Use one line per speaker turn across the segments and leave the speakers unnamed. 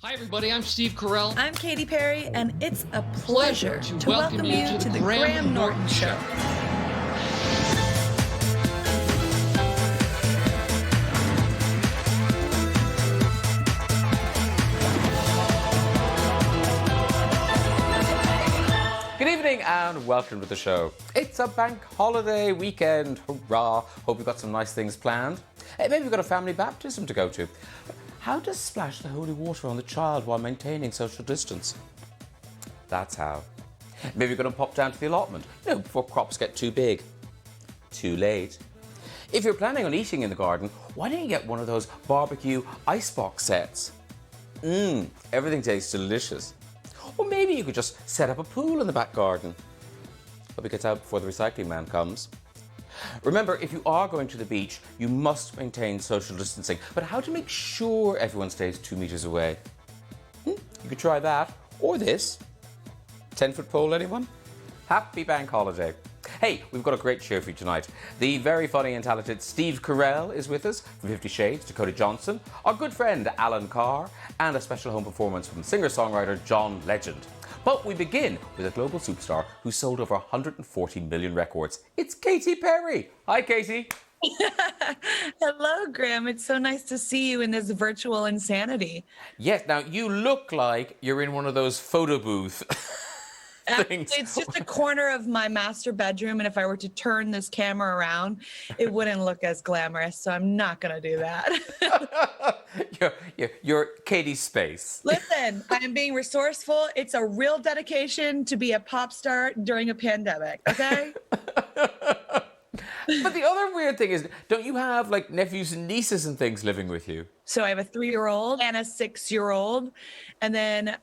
Hi everybody, I'm Steve Carell.
I'm Katy Perry, and it's a pleasure to welcome you to the Graham Norton Show.
Good evening and welcome to the show. It's a bank holiday weekend, hurrah. Hope you've got some nice things planned. Maybe you've got a family baptism to go to. How to splash the holy water on the child while maintaining social distance? That's how. Maybe you're going to pop down to the allotment, before crops get too big. Too late. If you're planning on eating in the garden, why don't you get one of those barbecue icebox sets? Everything tastes delicious. Or maybe you could just set up a pool in the back garden. Hope it gets out before the recycling man comes. Remember, if you are going to the beach, you must maintain social distancing. But how to make sure everyone stays 2 meters away? You could try that, or this. 10-foot pole, anyone? Happy bank holiday. Hey, we've got a great show for you tonight. The very funny and talented Steve Carell is with us from 50 Shades, Dakota Johnson, our good friend Alan Carr, and a special home performance from singer-songwriter John Legend. But we begin with a global superstar who sold over 140 million records. It's Katy Perry. Hi, Katy.
Hello, Graham. It's so nice to see you in this virtual insanity.
Yes, now you look like you're in one of those photo booth things.
It's just a corner of my master bedroom, and if I were to turn this camera around, it wouldn't look as glamorous, so I'm not going to do that.
You're Katy's space.
Listen, I am being resourceful. It's a real dedication to be a pop star during a pandemic, okay?
But the other weird thing is, don't you have like nephews and nieces and things living with you?
So I have a 3-year-old and a 6-year-old. And then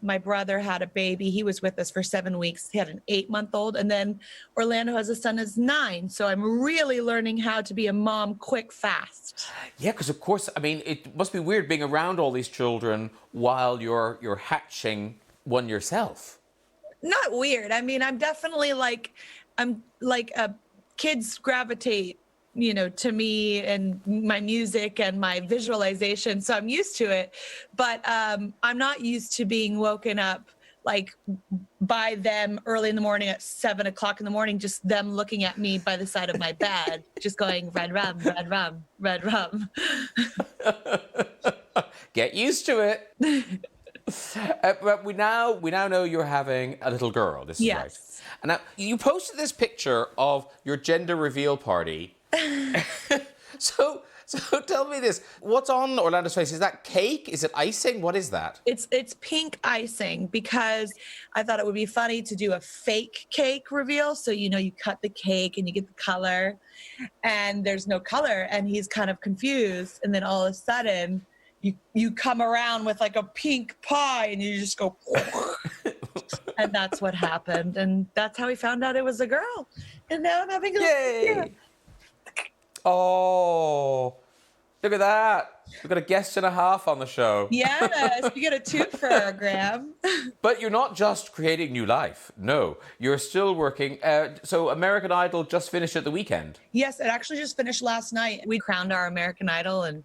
my brother had a baby. He was with us for 7 weeks. He had an 8-month-old. And then Orlando has a son who's 9. So I'm really learning how to be a mom quick, fast.
Yeah, because of course, I mean, it must be weird being around all these children while you're hatching one yourself.
Not weird. I mean, I'm like kids gravitate, to me and my music and my visualization. So I'm used to it, but I'm not used to being woken up like by them early in the morning at 7 o'clock in the morning, just them looking at me by the side of my bed, just going red rum, red rum, red rum.
Get used to it. But we now know you're having a little girl. This is right. And now you posted this picture of your gender reveal party. So tell me this. What's on Orlando's face? Is that cake? Is it icing? What is that?
It's pink icing because I thought it would be funny to do a fake cake reveal. So, you cut the cake and you get the color and there's no color and he's kind of confused. And then all of a sudden you come around with like a pink pie and you just go and that's what happened. And that's how we found out it was a girl. And now I'm having a
Yay! Oh, look at that. We've got a guest and a half on the show.
Yes, you get a twofer, Graham.
But you're not just creating new life. No, you're still working. So American Idol just finished at the weekend.
Yes, it actually just finished last night. We crowned our American Idol and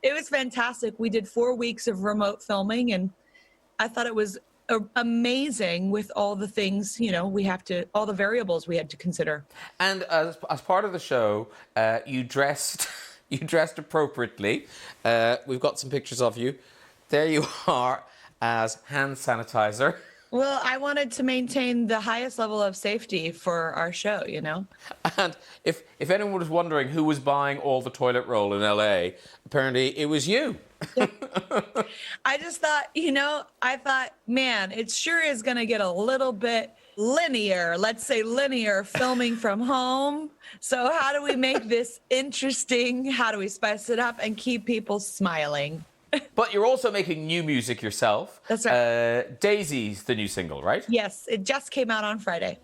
it was fantastic. We did 4 weeks of remote filming and I thought it was amazing with all the things, all the variables we had to consider.
And as part of the show, you dressed appropriately. We've got some pictures of you. There you are as hand sanitizer.
Well, I wanted to maintain the highest level of safety for our show,
And if anyone was wondering who was buying all the toilet roll in LA, apparently it was you.
I just thought, man, it sure is going to get a little bit linear, let's say linear filming from home. So how do we make this interesting? How do we spice it up and keep people smiling?
But you're also making new music yourself.
That's right.
Daisy's the new single, right?
Yes, it just came out on Friday.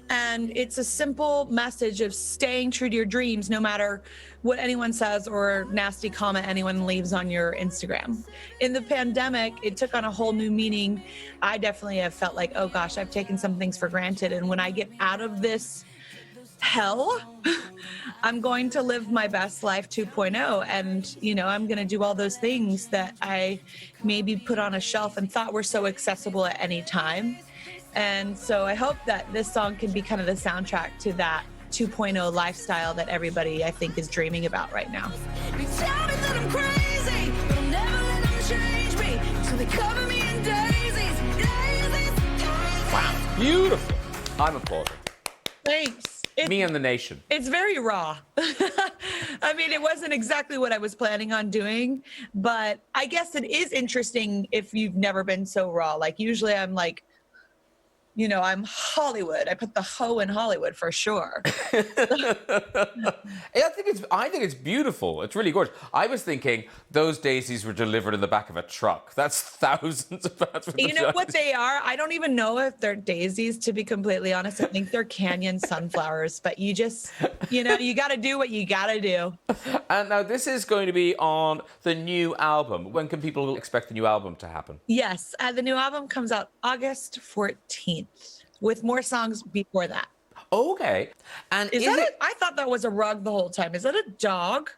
And it's a simple message of staying true to your dreams, no matter what anyone says or nasty comment anyone leaves on your Instagram. In the pandemic, it took on a whole new meaning. I definitely have felt like, oh gosh, I've taken some things for granted. And when I get out of this hell. I'm going to live my best life 2.0. And, I'm going to do all those things that I maybe put on a shelf and thought were so accessible at any time. And so I hope that this song can be kind of the soundtrack to that 2.0 lifestyle that everybody, I think, is dreaming about right now.
They tell me that I'm crazy, but I'll never let them change me. So they cover me in daisies, daisies, daisies.
Wow, beautiful. I'm applauding.
Thanks.
Me and the nation.
It's very raw. I mean, it wasn't exactly what I was planning on doing, but I guess it is interesting if you've never been so raw. Like usually I'm like, I'm Hollywood. I put the hoe in Hollywood for sure.
I think it's beautiful. It's really gorgeous. I was thinking those daisies were delivered in the back of a truck. That's thousands of pounds.
You know what they are? I don't even know if they're daisies, to be completely honest. I think they're canyon sunflowers, but you just, you got to do what you got to do.
And now this is going to be on the new album. When can people expect the new album to happen?
Yes, the new album comes out August 14th with more songs before that.
Okay. And
I thought that was a rug the whole time. Is that a dog?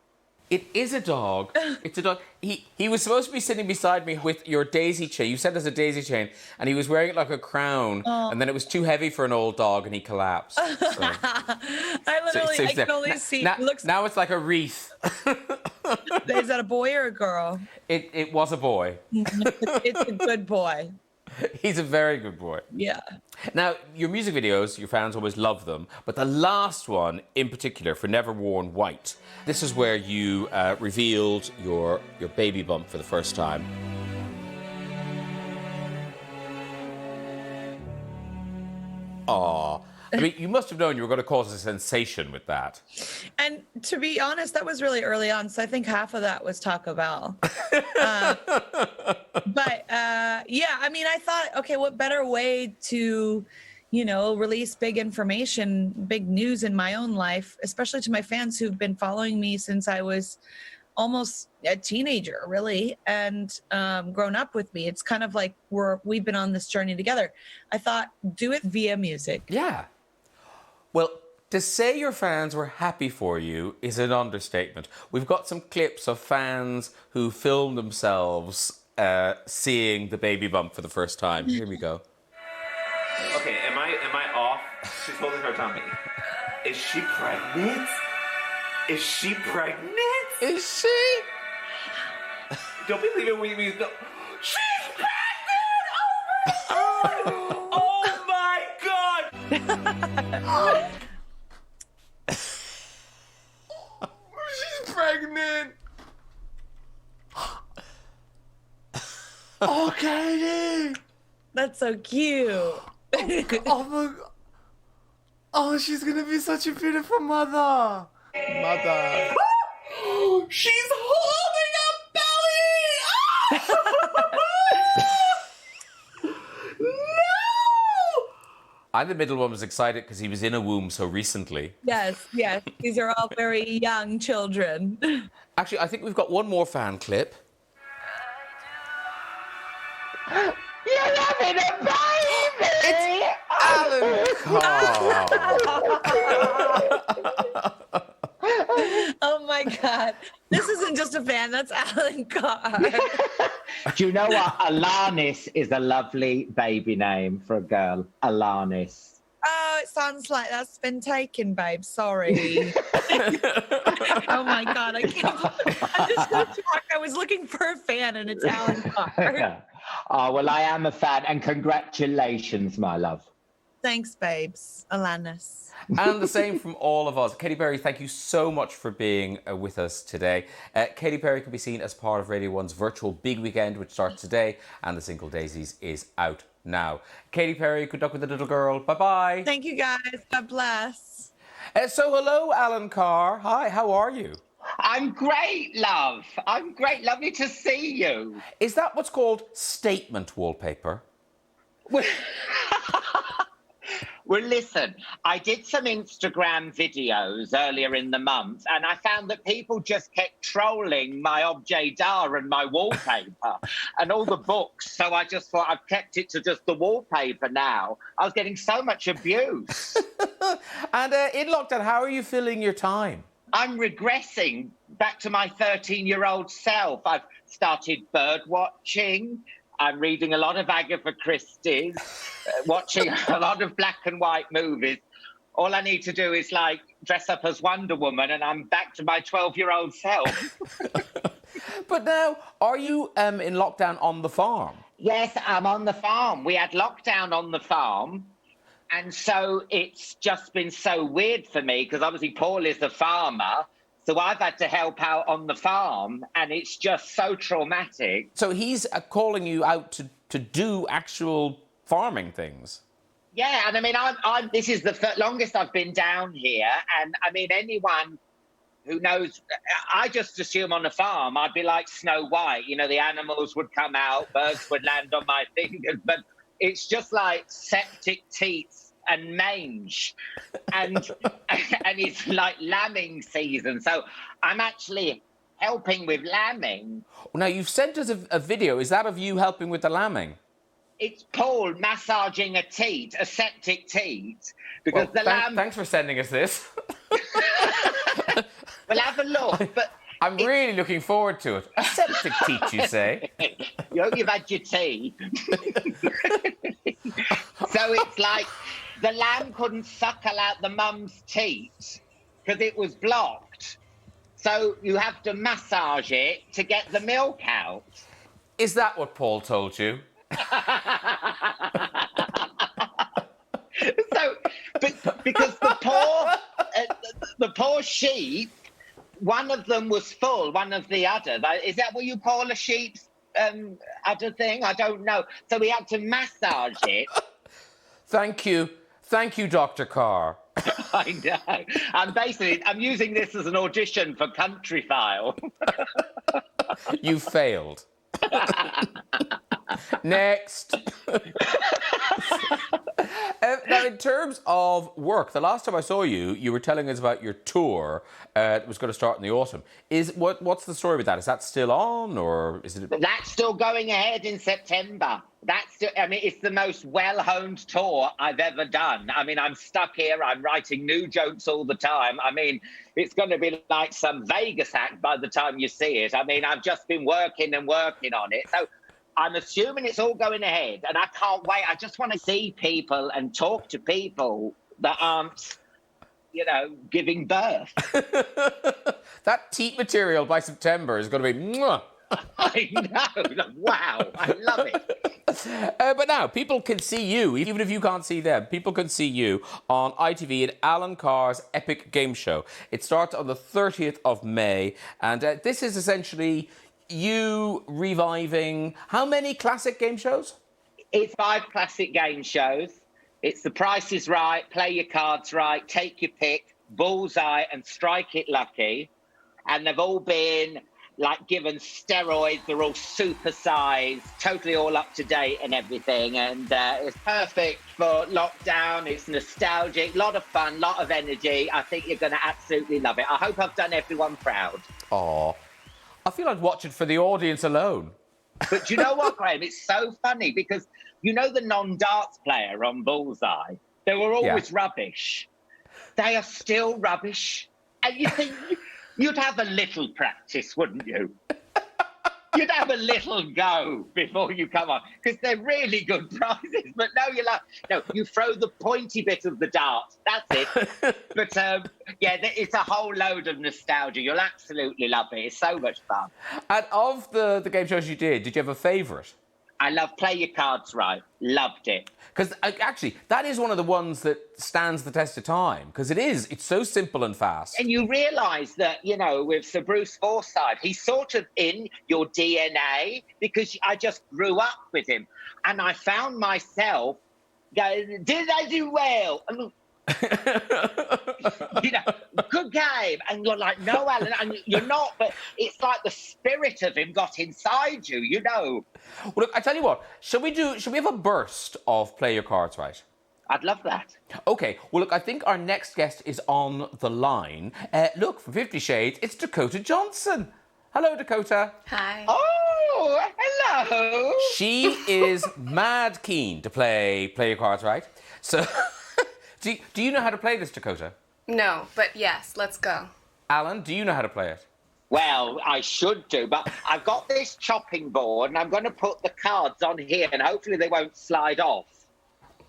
It is a dog. It's a dog. He was supposed to be sitting beside me with your daisy chain. You said there's a daisy chain, and he was wearing it like a crown, and then it was too heavy for an old dog, and he collapsed. So.
I can only see.
Now it's like a wreath.
Is that a boy or a girl?
It was a boy.
It's a good boy.
He's a very good boy.
Yeah.
Now, your music videos, your fans always love them, but the last one in particular, for Never Worn White, this is where you revealed your baby bump for the first time. Aww. I mean, you must have known you were going to cause a sensation with that.
And to be honest, that was really early on, so I think half of that was Taco Bell. Yeah, I mean, I thought, okay, what better way to, release big information, big news in my own life, especially to my fans who've been following me since I was almost a teenager, really, and grown up with me. It's kind of like we've been on this journey together. I thought, do it via music.
Yeah. Well, to say your fans were happy for you is an understatement. We've got some clips of fans who filmed themselves seeing the baby bump for the first time. Here we go.
Okay, am I off? She's holding her tummy. Is she pregnant? Is she pregnant?
Is she?
Don't believe it when you mean no. She's pregnant! Oh my god! She's pregnant! Oh, Katy!
That's so cute.
Oh my god. Oh, she's gonna be such a beautiful mother. She's holding a belly! No!
I'm the middle one was excited because he was in a womb so recently.
Yes. These are all very young children.
Actually, I think we've got one more fan clip.
You're having a baby!
It's Alan Carr.
Oh my God. This isn't just a fan, that's Alan Carr.
Do you know what? Alanis is a lovely baby name for a girl. Alanis.
Oh, it sounds like that's been taken, babe. Sorry. Oh my God. I just got shocked. I was looking for a fan and it's Alan Carr.
Oh, well, I am a fan, and congratulations, my love.
Thanks, babes. Alanis.
And the same from all of us. Katy Perry, thank you so much for being with us today. Katy Perry can be seen as part of Radio 1's virtual Big Weekend, which starts today, and the single Daisies is out now. Katy Perry, good luck with the little girl. Bye-bye.
Thank you, guys. God bless.
So hello, Alan Carr. Hi, how are you?
I'm great, love. I'm great. Lovely to see you.
Is that what's called statement wallpaper?
Well, listen, I did some Instagram videos earlier in the month, and I found that people just kept trolling my objet d'art and my wallpaper and all the books. So I just thought I've kept it to just the wallpaper now. I was getting so much abuse.
And in lockdown, how are you filling your time?
I'm regressing back to my 13-year-old self. I've started bird watching. I'm reading a lot of Agatha Christie's, watching a lot of black and white movies. All I need to do is like dress up as Wonder Woman and I'm back to my 12-year-old self.
But now, are you in lockdown on the farm?
Yes, I'm on the farm. We had lockdown on the farm. And so it's just been so weird for me because obviously Paul is a farmer. So I've had to help out on the farm, and it's just so traumatic.
So he's calling you out to do actual farming things.
Yeah, and I mean, I'm this is the longest I've been down here, and I mean, anyone who knows, I just assume on a farm I'd be like Snow White. You know, the animals would come out, birds would land on my fingers, but it's just like septic teats and mange, and it's like lambing season. So I'm actually helping with lambing.
Now, you've sent us a video. Is that of you helping with the lambing?
It's Paul massaging a teat, a septic teat, because the lamb...
Thanks for sending us this.
Well, have a look, but...
I'm really looking forward to it. A septic teat, you say?
You hope you've had your tea. So it's like the lamb couldn't suckle out the mum's teat because it was blocked. So you have to massage it to get the milk out.
Is that what Paul told you?
So, because the poor sheep, one of them was full, one of the other. Is that what you call a sheep's udder thing? I don't know. So we had to massage it.
Thank you, Dr. Carr.
I know. I'm using this as an audition for Country File.
You failed. Next. Now, in terms of work, the last time I saw you, you were telling us about your tour that was going to start in the autumn. What's the story with that? Is that still on, or is it?
That's still going ahead in September. It's the most well-honed tour I've ever done. I mean, I'm stuck here. I'm writing new jokes all the time. I mean, it's going to be like some Vegas act by the time you see it. I mean, I've just been working on it. So I'm assuming it's all going ahead, and I can't wait. I just want to see people and talk to people that aren't, giving birth.
That teat material by September is going to be... Mwah.
I know. Wow. I love it.
But now, people can see you, even if you can't see them, people can see you on ITV in Alan Carr's Epic Game Show. It starts on the 30th of May, and this is essentially you reviving how many classic game shows?
It's 5 classic game shows. It's The Price is Right, Play Your Cards Right, Take Your Pick, Bullseye, and Strike It Lucky. And they've all been given steroids. They're all supersized, totally all up to date and everything. And it's perfect for lockdown. It's nostalgic, a lot of fun, a lot of energy. I think you're going to absolutely love it. I hope I've done everyone proud.
Aw, I feel I'd watch it for the audience alone.
But you know what, Graham? It's so funny because the non-darts player on Bullseye? They were always rubbish. They are still rubbish. And you think... You'd have a little practice, wouldn't you? You'd have a little go before you come on, because they're really good prizes. But no, you throw the pointy bit of the dart. That's it. But it's a whole load of nostalgia. You'll absolutely love it. It's so much fun.
And of the game shows you did you have a favourite?
I love Play Your Cards Right. Loved it.
Because actually, that is one of the ones that stands the test of time. Because it's so simple and fast.
And you realise that, with Sir Bruce Forsyth, he's sort of in your DNA because I just grew up with him. And I found myself going, did I do well? And, good game. And you're like, no, Alan, and you're not. But it's like the spirit of him got inside you,
Well, look, I tell you what, should we have a burst of Play Your Cards Right?
I'd love that.
Okay, well, look, I think our next guest is on the line. Look, from 50 Shades, it's Dakota Johnson. Hello, Dakota.
Hi.
Oh, hello.
She is mad keen to play your cards right. So, do you know how to play this, Dakota?
No, but yes, let's go.
Alan, do you know how to play it?
Well, I should do, but I've got this chopping board and I'm going to put the cards on here and hopefully they won't slide off.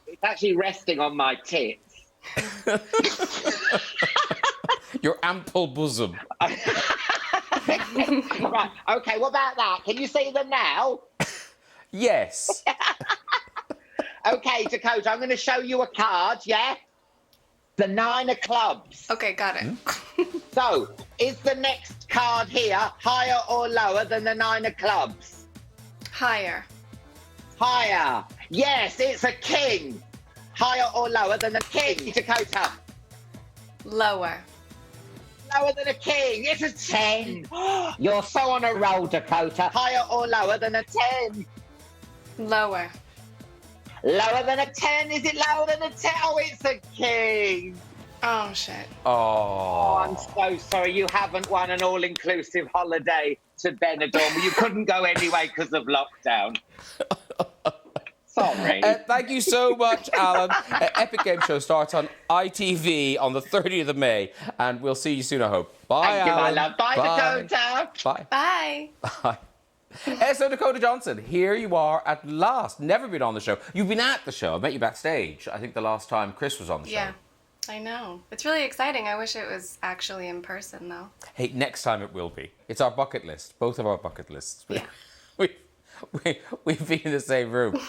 It's actually resting on my tits.
Your ample bosom.
Right, okay, what about that? Can you see them now?
Yes.
Okay, Dakota, I'm going to show you a card, yeah? The 9 of clubs.
Okay, got it.
So, is the next card here higher or lower than the 9 of clubs?
Higher.
Higher. Yes, it's a king. Higher or lower than the king, Dakota?
Lower.
Lower than a king. It's a 10. You're so on a roll, Dakota. Higher or lower than a 10?
Lower.
Lower than a 10? Is it lower than a 10? Oh, it's a king.
Oh, shit.
Oh, I'm
Oh.
so sorry. You haven't won an all-inclusive holiday to Benidorm. You couldn't go anyway because of lockdown. Sorry.
Thank you so much, Alan. Epic Game Show starts on ITV on the 30th of May, and we'll see you soon, I hope. Bye,
Thank you, my
Alan.
love. Bye, Dakota.
Bye.
Bye.
Bye. So Dakota Johnson, here you are at last. Never been on the show. You've been at the show. I met you backstage. I think the last time Chris was on the show.
Yeah, I know. It's really exciting. I wish it was actually in person, though.
Hey, next time it will be. It's our bucket list. Both of our bucket lists.
Yeah.
We've been in the same room.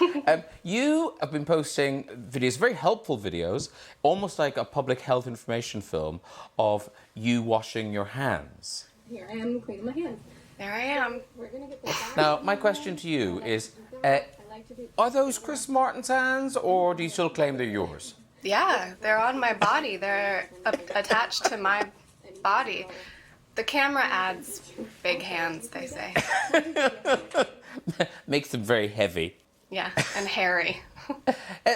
You have been posting videos, very helpful videos, almost like a public health information film of you washing your hands.
Here I am cleaning my hands.
There I am.
We're gonna get this out.
Now, my question to you is,
I like to do.
are those Chris Martin's hands, or do you still claim they're yours?
Yeah, they're on my body. They're attached to my body. The camera adds big hands, they say.
Makes them very heavy.
Yeah, and hairy.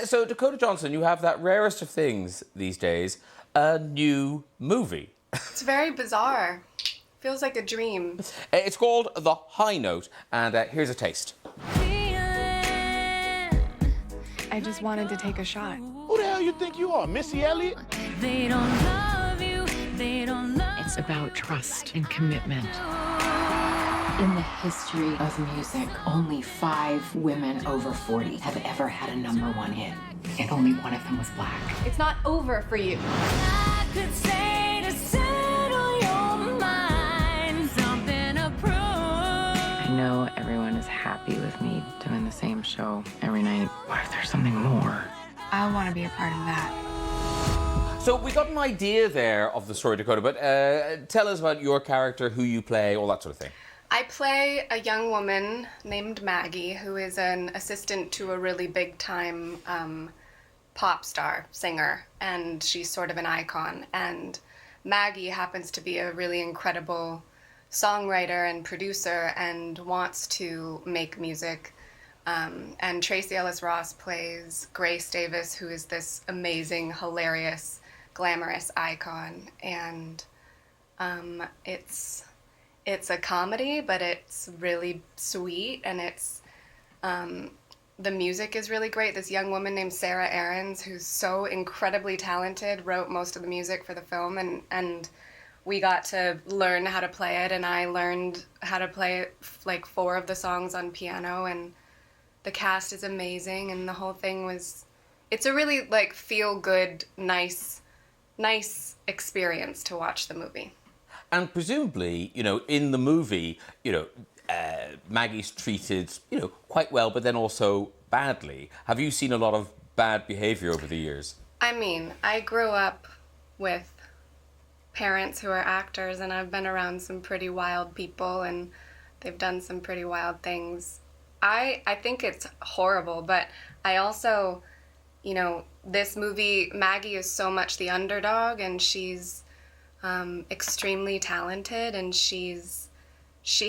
So, Dakota Johnson, you have that rarest of things these days, a new movie.
It's very bizarre. Feels like a dream.
It's called The High Note, and here's a taste.
I just wanted to take a shot.
Who the hell you think you are, Missy Elliott?
They don't love you, they don't love
It's about trust and commitment. In the history of music, only 5 women over 40 have ever had a #1 hit, and only one of them was black.
It's not over for you.
I could say to settle your mind, something to prove.
I know everyone is happy with me doing the same show every night. What if there's something more?
I want to be a part of that.
So we got an idea there of the story, Dakota, but tell us about your character, who you play, all that sort of thing.
I play a young woman named Maggie, who is an assistant to a really big-time pop star singer, and she's sort of an icon. And Maggie happens to be a really incredible songwriter and producer and wants to make music. And Tracy Ellis Ross plays Grace Davis, who is this amazing, hilarious, glamorous icon. And it's a comedy, but it's really sweet, and it's the music is really great. This young woman named Sarah Aarons, who's so incredibly talented, wrote most of the music for the film, and we got to learn how to play it, and I learned how to play like 4 of the songs on piano, and the cast is amazing, and the whole thing it's a really like feel good, nice experience to watch the movie.
And presumably, in the movie, Maggie's treated, quite well, but then also badly. Have you seen a lot of bad behavior over the years?
I mean, I grew up with parents who are actors, and I've been around some pretty wild people, and they've done some pretty wild things. I think it's horrible, but I also, this movie, Maggie is so much the underdog, and she's extremely talented, and she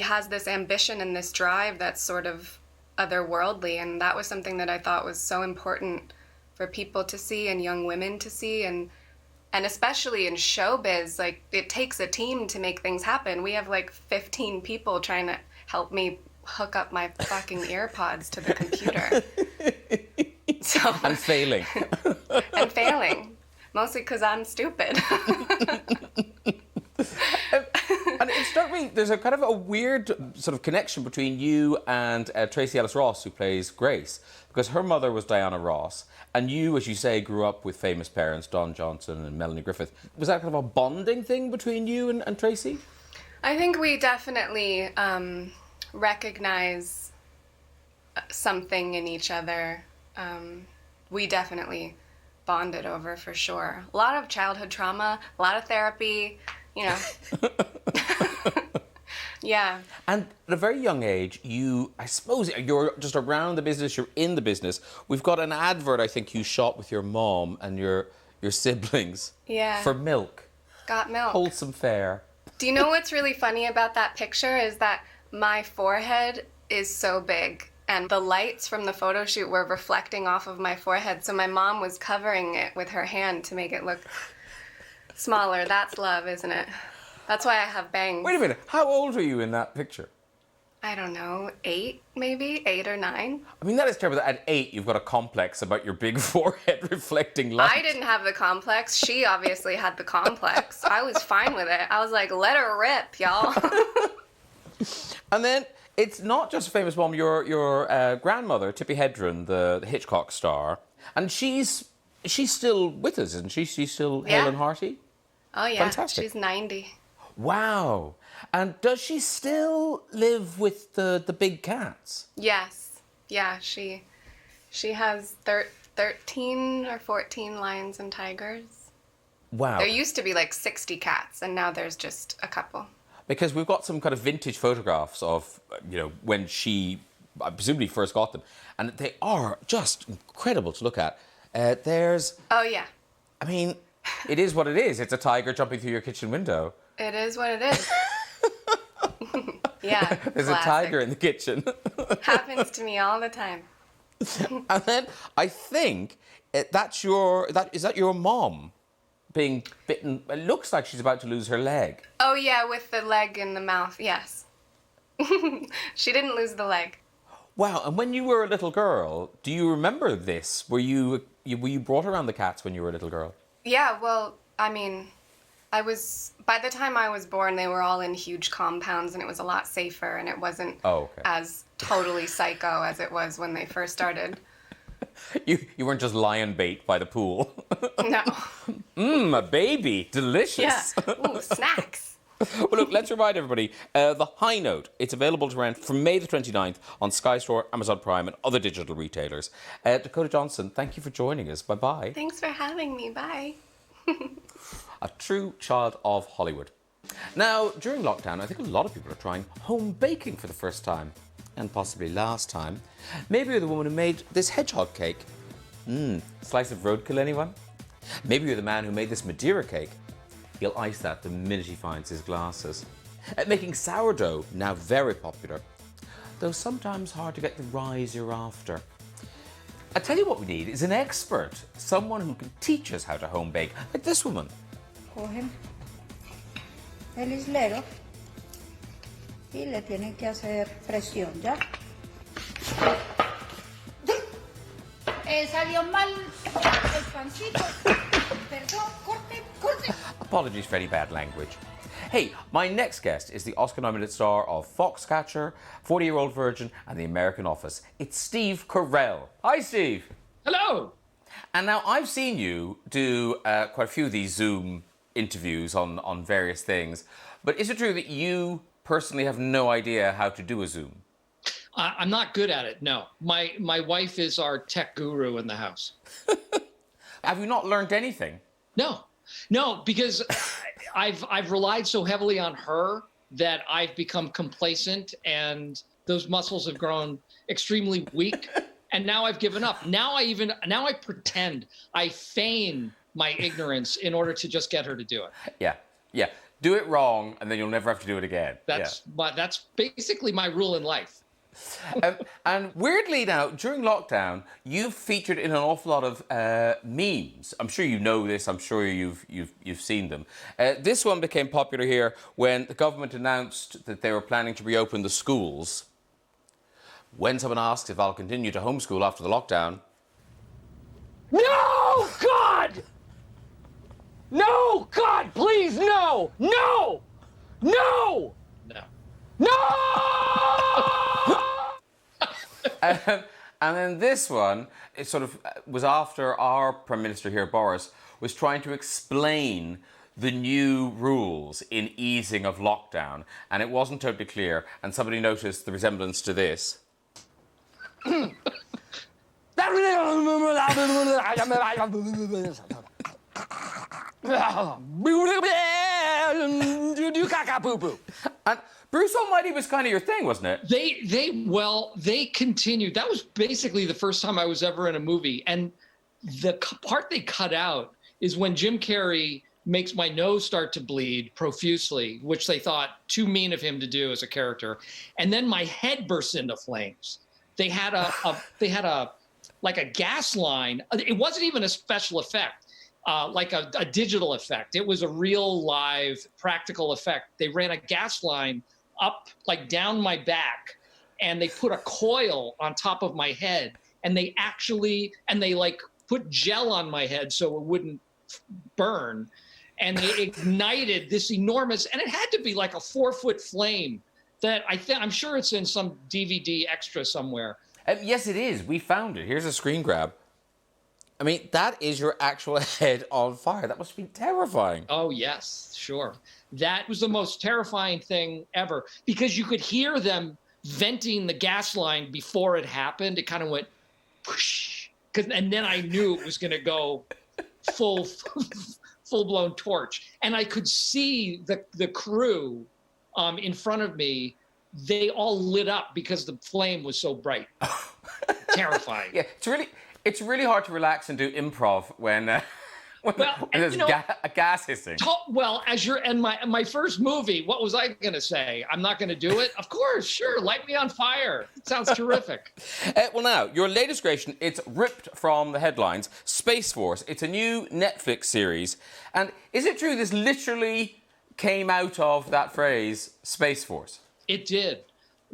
has this ambition and this drive that's sort of otherworldly, and that was something that I thought was so important for people to see and young women to see, and especially in showbiz, like it takes a team to make things happen. We have like 15 people trying to help me hook up my fucking earpods to the computer. So,
And failing.
and failing, mostly because I'm stupid.
And it struck me, there's a kind of a weird sort of connection between you and Tracy Ellis Ross, who plays Grace, because her mother was Diana Ross, and you, as you say, grew up with famous parents, Don Johnson and Melanie Griffith. Was that kind of a bonding thing between you and Tracy?
I think we definitely recognize something in each other. We definitely bonded over, for sure. A lot of childhood trauma, a lot of therapy, you know. Yeah.
And at a very young age, I suppose you're just around the business, you're in the business. We've got an advert, I think, you shot with your mom and your siblings.
Yeah.
For milk.
Got milk.
Wholesome fare.
Do you know what's really funny about that picture is that my forehead is so big, and the lights from the photo shoot were reflecting off of my forehead, so my mom was covering it with her hand to make it look smaller. That's love, isn't it? That's why I have bangs.
Wait a minute, how old were you in that picture?
I don't know, 8 maybe? 8 or 9?
I mean, that is terrible that at 8 you've got a complex about your big forehead reflecting light.
I didn't have the complex. She obviously had the complex. I was fine with it. I was like, let her rip, y'all.
And then it's not just a famous mom, your grandmother, Tippi Hedren, the Hitchcock star, and she's still with us, isn't she? She's still hale and hearty?
Oh, yeah.
Fantastic.
She's 90.
Wow. And does she still live with the big cats?
Yes. Yeah, she has 13 or 14 lions and tigers.
Wow.
There used to be like 60 cats, and now there's just a couple.
Because we've got some kind of vintage photographs of, when she presumably first got them. And they are just incredible to look at. There's...
Oh, yeah.
I mean, it is what it is. It's a tiger jumping through your kitchen window.
It is what it is. Yeah.
There's
classic.
a tiger in the kitchen.
Happens to me all the time.
And then I think is that your mom being bitten? It looks like she's about to lose her leg.
Oh, yeah, with the leg in the mouth, yes. She didn't lose the leg.
Wow, and when you were a little girl, do you remember this? Were you brought around the cats when you were a little girl?
Yeah, well, I mean, by the time I was born, they were all in huge compounds, and it was a lot safer, and it wasn't as totally psycho as it was when they first started.
You weren't just lion bait by the pool.
No.
A baby. Delicious.
Yeah. Ooh, snacks.
Well, look, let's remind everybody, The High Note, it's available to rent from May the 29th on Sky Store, Amazon Prime, and other digital retailers. Dakota Johnson, thank you for joining us. Bye-bye.
Thanks for having me. Bye.
A true child of Hollywood. Now, during lockdown, I think a lot of people are trying home baking for the first time, and possibly last time. Maybe you're the woman who made this hedgehog cake. Slice of roadkill, anyone? Maybe you're the man who made this Madeira cake. He'll ice that the minute he finds his glasses. Making sourdough, now very popular, though sometimes hard to get the rise you're after. I tell you what we need is an expert, someone who can teach us how to home bake, like this woman.
Cogen el islero y le tienen que hacer presión, ¿ya? Salió mal el pancito. Perdón, corte.
Apologies for any bad language. Hey, my next guest is the Oscar-nominated star of Foxcatcher, 40-Year-Old Virgin, and The American Office. It's Steve Carell. Hi, Steve.
Hello.
And now I've seen you do quite a few of these Zoom interviews on various things, but is it true that you personally have no idea how to do a Zoom?
I'm not good at it, no. My wife is our tech guru in the house.
Have you not learned anything?
No, because I've relied so heavily on her that I've become complacent, and those muscles have grown extremely weak. And now I've given up. Now I pretend, I feign my ignorance in order to just get her to do it.
Yeah. Do it wrong, and then you'll never have to do it again.
That's basically my rule in life.
And weirdly now, during lockdown, you've featured in an awful lot of memes. I'm sure you know this. I'm sure you've seen them. This one became popular here when the government announced that they were planning to reopen the schools. When someone asked if I'll continue to homeschool after the lockdown.
No, God! No, God, please, no! No! No! No. No!
And then this one, it sort of was after our Prime Minister here, Boris, was trying to explain the new rules in easing of lockdown, and it wasn't totally clear, and somebody noticed the resemblance to this. And Bruce Almighty was kind of your thing, wasn't it?
They continued. That was basically the first time I was ever in a movie. And the part they cut out is when Jim Carrey makes my nose start to bleed profusely, which they thought too mean of him to do as a character. And then my head bursts into flames. They had a like a gas line. It wasn't even a special effect. Like a digital effect. It was a real live practical effect. They ran a gas line up, like down my back, and they put a coil on top of my head, and they like put gel on my head so it wouldn't burn, and they ignited this enormous, and it had to be like a 4-foot flame that I'm sure it's in some DVD extra somewhere.
Yes, it is. We found it. Here's a screen grab. I mean, that is your actual head on fire. That must have been terrifying.
Oh, yes, sure. That was the most terrifying thing ever because you could hear them venting the gas line before it happened. It kind of went whoosh, and then I knew it was going to go full-blown torch. And I could see the crew in front of me. They all lit up because the flame was so bright. Terrifying.
Yeah, it's really hard to relax and do improv when there's a gas hissing.
Well, my first movie, what was I going to say? I'm not going to do it? Of course, sure. Light me on fire. It sounds terrific.
Well, now, your latest creation, it's ripped from the headlines, Space Force. It's a new Netflix series. And is it true this literally came out of that phrase, Space Force?
It did.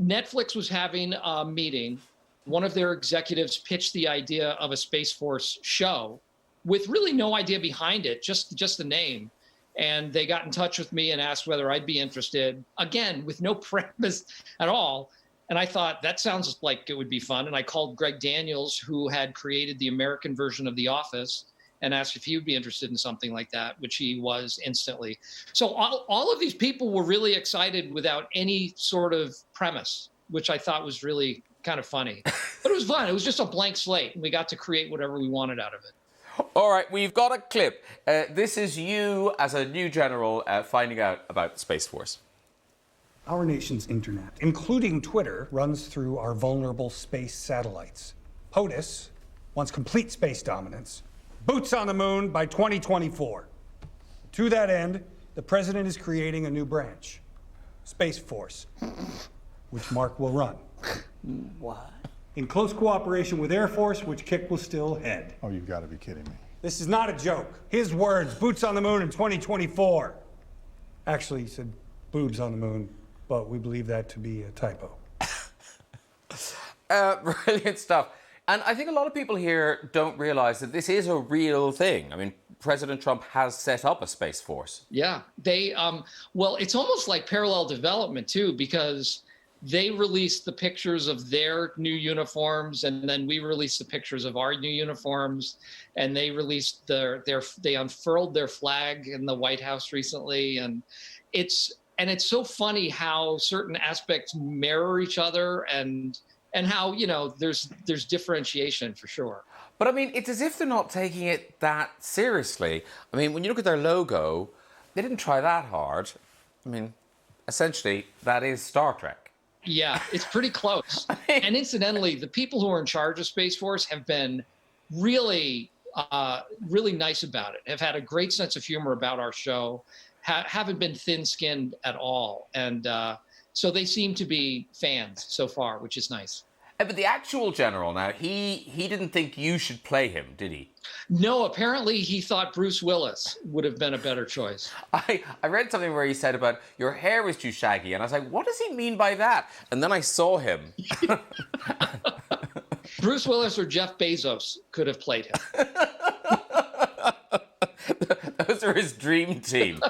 Netflix was having a meeting. One of their executives pitched the idea of a Space Force show with really no idea behind it, just the name. And they got in touch with me and asked whether I'd be interested, again, with no premise at all. And I thought, that sounds like it would be fun. And I called Greg Daniels, who had created the American version of The Office, and asked if he would be interested in something like that, which he was instantly. So all of these people were really excited without any sort of premise, which I thought was really kind of funny. But it was fun. It was just a blank slate, and we got to create whatever we wanted out of it.
All right, we've got a clip. This is you as a new general finding out about the Space Force.
Our nation's internet, including Twitter, runs through our vulnerable space satellites. POTUS wants complete space dominance, boots on the moon by 2024. To that end, the president is creating a new branch, Space Force, which Mark will run.
What?
In close cooperation with Air Force, which Kik will still head.
Oh, you've got to be kidding me.
This is not a joke. His words, boots on the moon in 2024. Actually, he said boobs on the moon, but we believe that to be a typo.
Brilliant stuff. And I think a lot of people here don't realize that this is a real thing. I mean, President Trump has set up a Space Force.
Yeah, well, it's almost like parallel development too, because they released the pictures of their new uniforms, and then we released the pictures of our new uniforms, and they released they unfurled their flag in the White House recently, and it's so funny how certain aspects mirror each other, and how, there's differentiation for sure.
But I mean, it's as if they're not taking it that seriously. I mean, when you look at their logo, they didn't try that hard. I mean, essentially, that is Star Trek.
Yeah, it's pretty close. And incidentally, the people who are in charge of Space Force have been really, really nice about it, have had a great sense of humor about our show, haven't been thin-skinned at all. And So they seem to be fans so far, which is nice.
But the actual general now, he didn't think you should play him, did he?
No, apparently he thought Bruce Willis would have been a better choice.
I read something where he said about your hair was too shaggy, and I was like, what does he mean by that? And then I saw him.
Bruce Willis or Jeff Bezos could have played him.
Those are his dream team.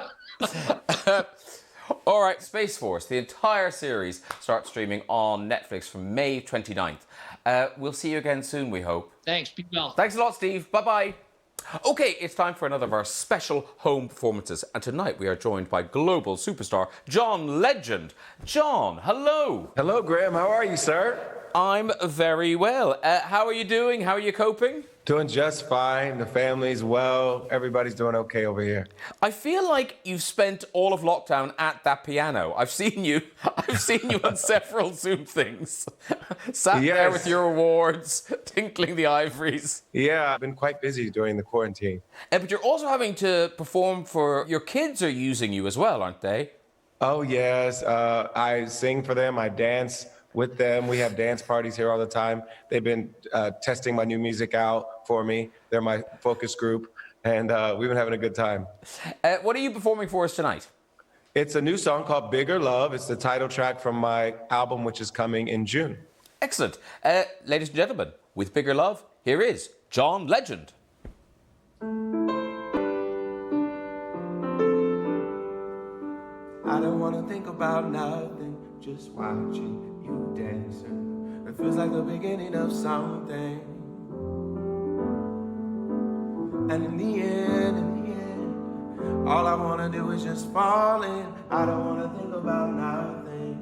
All right, Space Force, the entire series starts streaming on Netflix from May 29th. We'll see you again soon, we hope.
Thanks, be well.
Thanks a lot, Steve. Bye-bye. Okay, it's time for another of our special home performances. And tonight we are joined by global superstar John Legend. John, hello.
Hello, Graham. How are you, sir?
I'm very well. How are you doing? How are you coping?
Doing just fine. The family's well. Everybody's doing okay over here.
I feel like you've spent all of lockdown at that piano. I've seen you on several Zoom things. Sat there with your awards, tinkling the ivories.
Yeah, I've been quite busy during the quarantine.
But you're also having to perform for your kids are using you as well, aren't they?
Oh, yes. I sing for them. I dance with them. We have dance parties here all the time. They've been testing my new music out for me. They're my focus group, and we've been having a good time.
What are you performing for us tonight?
It's a new song called Bigger Love. It's the title track from my album, which is coming in June.
Excellent. Ladies and gentlemen, with Bigger Love, here is John Legend.
I don't want to think about nothing, just watching you dancing. It feels like the beginning of something. And in the end, all I want to do is just fall in. I don't want to think about nothing.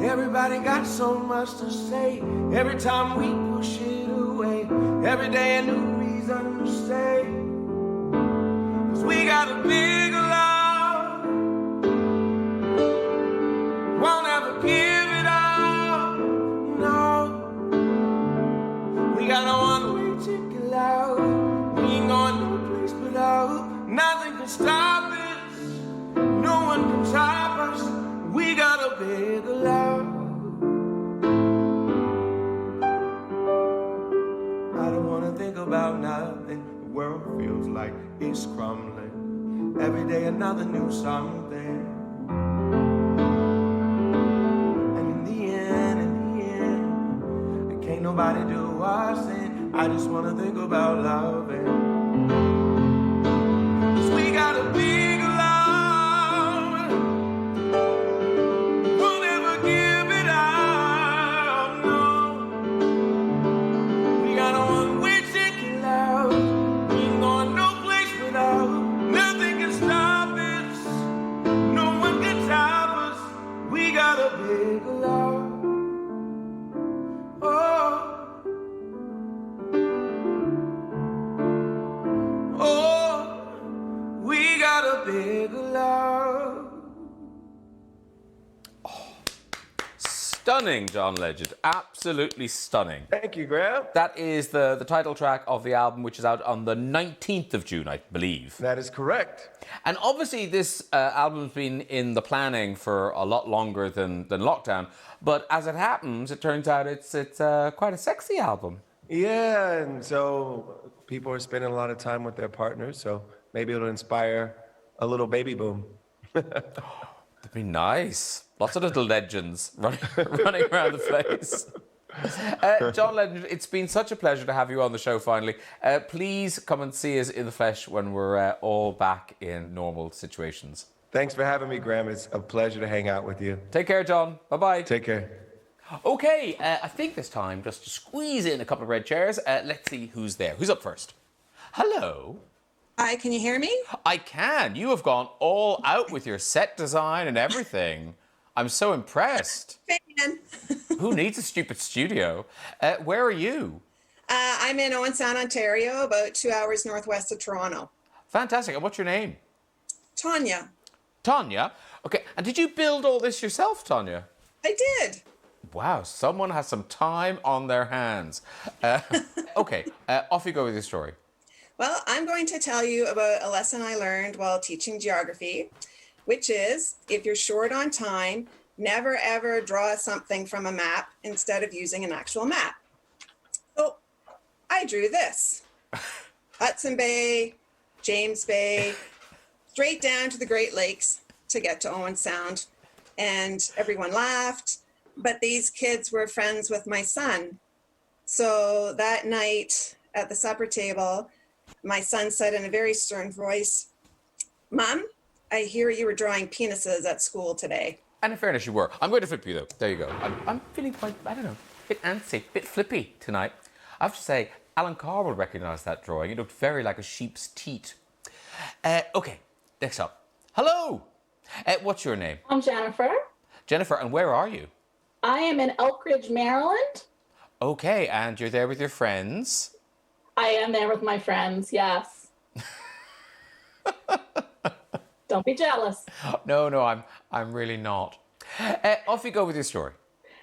Everybody got so much to say. Every time we push it away, every day a new reason to stay. 'Cause we got a big love, won't ever give it up, no. We got a one-way ticket out, we ain't going no place but out. Nothing can stop us, no one can stop us. We got a big love. I don't wanna think about nothing. The world feels like it's crumbling. Every day another new something. And in the end, can't nobody do us in. I just wanna think about loving. 'Cause we got a big love, won't ever give it up, no. We got a one-way ticket out, we ain't going no place without. Nothing can stop us, no one can stop us. We got a big love. We got a big love.
Stunning, John Legend. Absolutely stunning.
Thank you, Graham.
That is the title track of the album, which is out on the 19th of June, I believe.
That is correct.
And obviously this album's been in the planning for a lot longer than lockdown. But as it happens, it turns out it's quite a sexy album.
Yeah, and so people are spending a lot of time with their partners, so maybe it'll inspire a little baby boom.
That'd be nice. Lots of little legends running around the place. John Legend, it's been such a pleasure to have you on the show finally. Please come and see us in the flesh when we're all back in normal situations.
Thanks for having me, Graham. It's a pleasure to hang out with you.
Take care, John. Bye-bye.
Take care.
Okay, I think this time, just to squeeze in a couple of red chairs, let's see who's there. Who's up first? Hello.
Hi, can you hear me?
I can. You have gone all out with your set design and everything. I'm so impressed.
Fan.
Who needs a stupid studio? Where are you?
I'm in Owen Sound, Ontario, about 2 hours northwest of Toronto.
Fantastic. And what's your name?
Tanya.
Tanya? Okay. And did you build all this yourself, Tanya?
I did.
Wow. Someone has some time on their hands. Okay. Off you go with your story.
Well, I'm going to tell you about a lesson I learned while teaching geography. which is if you're short on time, never ever draw something from a map instead of using an actual map. So I drew this. Hudson Bay, James Bay, straight down to the Great Lakes to get to Owen Sound. And everyone laughed, but these kids were friends with my son. So that night at the supper table, my son said in a very stern voice, "Mom, I hear you were drawing penises at school today."
And in fairness, you were. I'm going to flip you, though. There you go. I'm feeling quite, I don't know, a bit antsy, a bit flippy tonight. I have to say, Alan Carr will recognise that drawing. It looked very like a sheep's teat. OK, next up. Hello! What's your name?
I'm Jennifer.
Jennifer, and where are you?
I am in Elk Ridge, Maryland.
OK, and you're there with your friends?
I am there with my friends, yes. Don't be jealous.
No, I'm really not. Off you go with your story.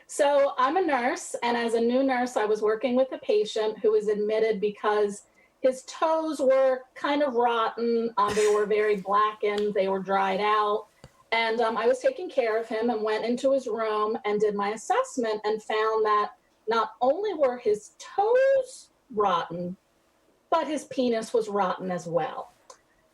So I'm a nurse, and as a new nurse, I was working with a patient who was admitted because his toes were kind of rotten. They were very blackened. They were dried out. And I was taking care of him and went into his room and did my assessment and found that not only were his toes rotten, but his penis was rotten as well.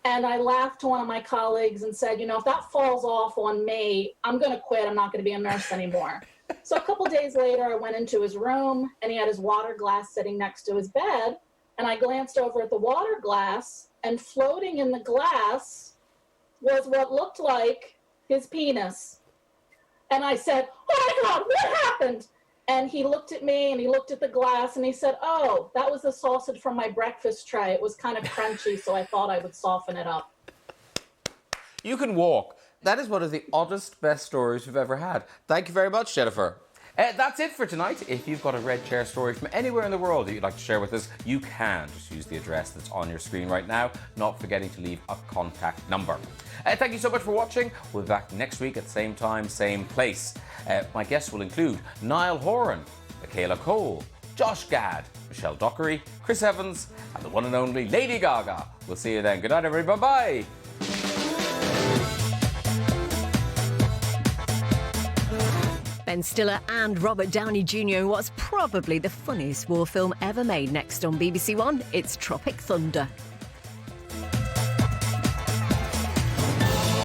And I laughed to one of my colleagues and said, if that falls off on me, I'm going to quit. I'm not going to be a nurse anymore. So a couple days later, I went into his room and he had his water glass sitting next to his bed. And I glanced over at the water glass, and floating in the glass was what looked like his penis. And I said, "Oh my God, what happened?" And he looked at me and he looked at the glass and he said, "Oh, that was the sausage from my breakfast tray. It was kind of crunchy, so I thought I would soften it up."
You can walk. That is one of the oddest, best stories we've ever had. Thank you very much, Jennifer. That's it for tonight. If you've got a red chair story from anywhere in the world that you'd like to share with us, you can just use the address that's on your screen right now, not forgetting to leave a contact number. Thank you so much for watching. We'll be back next week at same time, same place. My guests will include Niall Horan, Michaela Cole, Josh Gad, Michelle Dockery, Chris Evans, and the one and only Lady Gaga. We'll see you then. Good night, everybody. Bye-bye.
Ben Stiller and Robert Downey Jr. in what's probably the funniest war film ever made. Next on BBC One, it's Tropic Thunder.